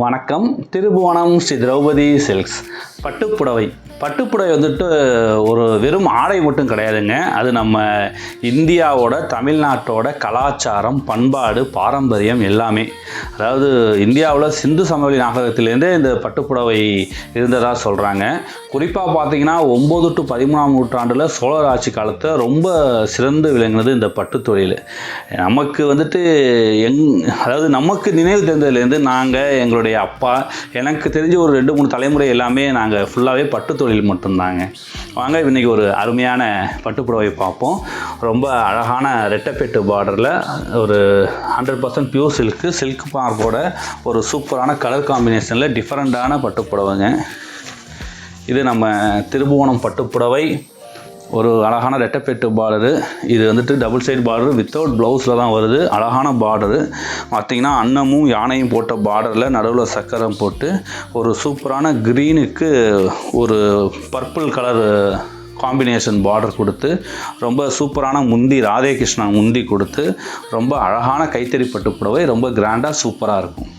வணக்கம். திருபுவனம் ஸ்ரீ திரௌபதி சில்க்ஸ் பட்டுப்புடவை வந்துட்டு ஒரு வெறும் ஆடை மட்டும் கிடையாதுங்க. அது நம்ம இந்தியாவோட தமிழ்நாட்டோட கலாச்சாரம், பண்பாடு, பாரம்பரியம் எல்லாமே. அதாவது இந்தியாவில் சிந்து சமவெளி நாகரிகத்திலேருந்தே இந்த பட்டுப்புடவை இருந்ததாக சொல்கிறாங்க. குறிப்பாக பார்த்தீங்கன்னா 9 to 13ஆம் நூற்றாண்டில் சோழர் ஆட்சி காலத்தில் ரொம்ப சிறந்து விளங்கினது இந்த பட்டு தொழில். நமக்கு வந்துட்டு அதாவது நமக்கு நினைவு தெரிந்ததுலேருந்து நாங்கள், எங்களுடைய அப்பா, எனக்கு தெரிஞ்ச ஒரு 2-3 தலைமுறை எல்லாமே நாங்கள் ஃபுல்லாகவே பட்டு தொழில் மட்டும்தாங்க. வாங்க இன்றைக்கி ஒரு அருமையான பட்டுப்புடவை பார்ப்போம். ரொம்ப அழகான ரெட்டப்பெட்டு பார்டரில் ஒரு 100% பியூர் சில்க் மார்க்கோட ஒரு சூப்பரான கலர் காம்பினேஷனில் டிஃப்ரெண்ட்டான பட்டுப்புடவைங்க. இது நம்ம திருபுவனம் பட்டுப்புடவை. ஒரு அழகான ரெட்டப்பெட்டு பார்டரு. இது வந்துட்டு டபுள் சைடு பார்டரு வித்தவுட் ப்ளவுஸில் தான் வருது. அழகான பார்டரு பார்த்திங்கன்னா அன்னமும் யானையும் போட்ட பார்டரில் நடுவில் சக்கரம் போட்டு ஒரு சூப்பரான க்ரீனுக்கு ஒரு பர்பிள் கலர் காம்பினேஷன் பார்டர் கொடுத்து ரொம்ப சூப்பரான முந்தி, ராதே கிருஷ்ணா முந்தி கொடுத்து ரொம்ப அழகான கைத்தறி பட்டுப்புடவை ரொம்ப கிராண்டாக சூப்பராக இருக்கும்.